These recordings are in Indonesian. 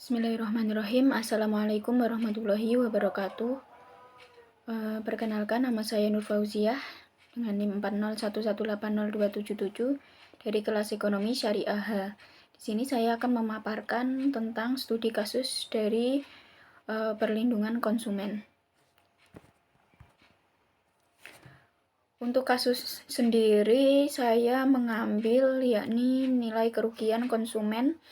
Bismillahirrahmanirrahim. Assalamualaikum warahmatullahi wabarakatuh. Perkenalkan, nama saya Nur Fauziah dengan NIM 4011802777 dari kelas Ekonomi Syariah H. Di sini saya akan memaparkan tentang studi kasus dari perlindungan konsumen. Untuk kasus sendiri saya mengambil yakni nilai kerugian konsumen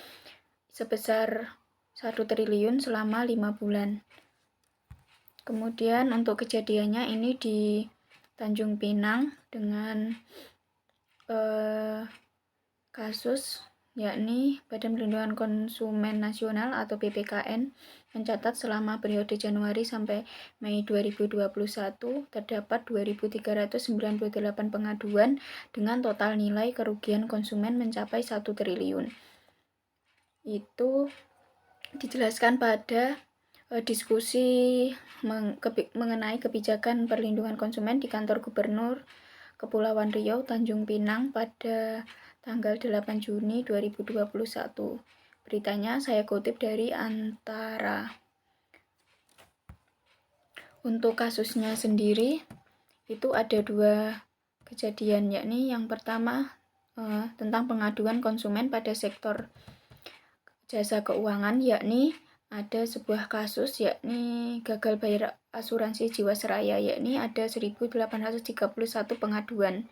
sebesar 1 triliun selama 5 bulan. Kemudian untuk kejadiannya ini di Tanjung Pinang dengan kasus yakni Badan Perlindungan Konsumen Nasional atau BPKN mencatat selama periode Januari sampai Mei 2021 terdapat 2.398 pengaduan dengan total nilai kerugian konsumen mencapai 1 triliun. Itu dijelaskan pada diskusi mengenai kebijakan perlindungan konsumen di kantor Gubernur Kepulauan Riau Tanjung Pinang pada tanggal 8 Juni 2021. Beritanya saya kutip dari Antara. Untuk kasusnya sendiri itu ada 2 kejadian, yakni yang pertama tentang pengaduan konsumen pada sektor jasa keuangan, yakni ada sebuah kasus yakni gagal bayar asuransi Jiwasraya, yakni ada 1.831 pengaduan.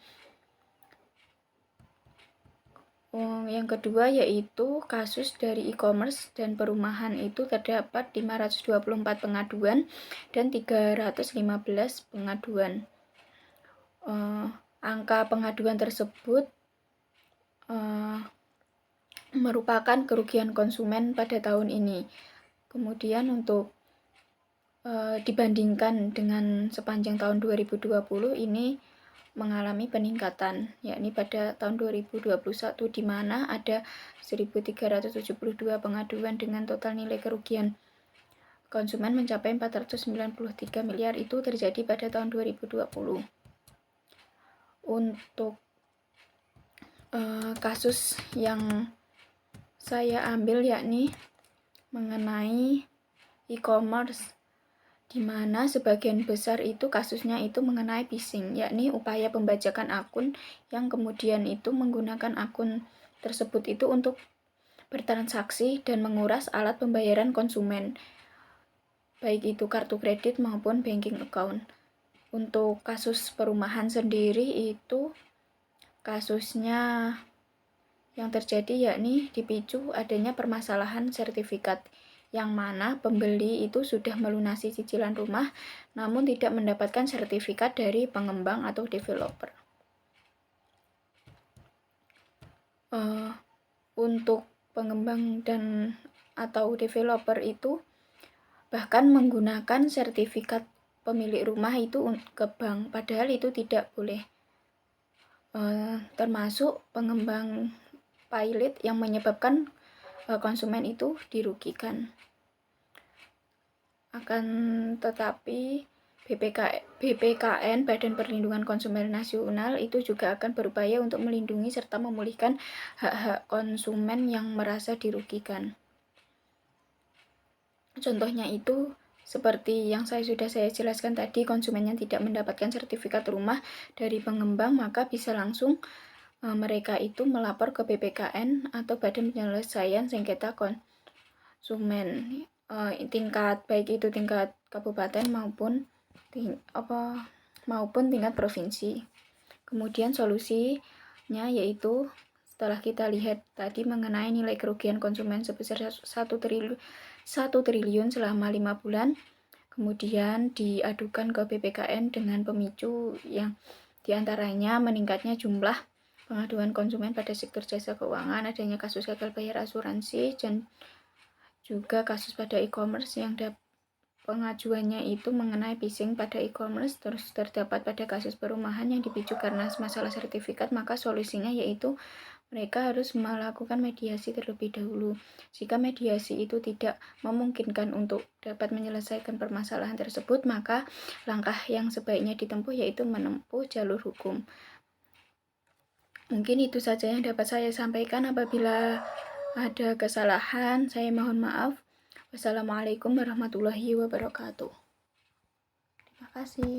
Yang kedua yaitu kasus dari e-commerce dan perumahan, itu terdapat 524 pengaduan dan 315 pengaduan. Angka pengaduan tersebut merupakan kerugian konsumen pada tahun ini. Kemudian untuk dibandingkan dengan sepanjang tahun 2020 ini mengalami peningkatan, yakni pada tahun 2021 di mana ada 1.372 pengaduan dengan total nilai kerugian konsumen mencapai 493 miliar, itu terjadi pada tahun 2020. Untuk kasus yang saya ambil yakni mengenai e-commerce, di mana sebagian besar itu kasusnya itu mengenai phishing, yakni upaya pembajakan akun yang kemudian itu menggunakan akun tersebut itu untuk bertransaksi dan menguras alat pembayaran konsumen, baik itu kartu kredit maupun banking account. Untuk kasus perumahan sendiri itu kasusnya yang terjadi yakni dipicu adanya permasalahan sertifikat, yang mana pembeli itu sudah melunasi cicilan rumah namun tidak mendapatkan sertifikat dari pengembang atau developer. Untuk pengembang dan atau developer itu bahkan menggunakan sertifikat pemilik rumah itu ke bank, padahal itu tidak boleh. Termasuk pengembang pilot yang menyebabkan konsumen itu dirugikan. Akan tetapi BPKN Badan Perlindungan Konsumen Nasional itu juga akan berupaya untuk melindungi serta memulihkan hak-hak konsumen yang merasa dirugikan. Contohnya itu seperti yang sudah saya jelaskan tadi, konsumen yang tidak mendapatkan sertifikat rumah dari pengembang maka bisa langsung mereka itu melapor ke BPKN atau Badan Penyelesaian Sengketa Konsumen tingkat baik itu tingkat kabupaten maupun tingkat provinsi. Kemudian solusinya yaitu setelah kita lihat tadi mengenai nilai kerugian konsumen sebesar 1 triliun selama 5 bulan, kemudian diadukan ke BPKN dengan pemicu yang diantaranya meningkatnya jumlah pengaduan konsumen pada sektor jasa keuangan, adanya kasus gagal bayar asuransi, dan juga kasus pada e-commerce yang pengajuannya itu mengenai phishing pada e-commerce. Terus terdapat pada kasus perumahan yang dipicu karena masalah sertifikat, maka solusinya yaitu mereka harus melakukan mediasi terlebih dahulu. Jika mediasi itu tidak memungkinkan untuk dapat menyelesaikan permasalahan tersebut, maka langkah yang sebaiknya ditempuh yaitu menempuh jalur hukum. Mungkin itu saja yang dapat saya sampaikan. Apabila ada kesalahan, saya mohon maaf. Wassalamualaikum warahmatullahi wabarakatuh. Terima kasih.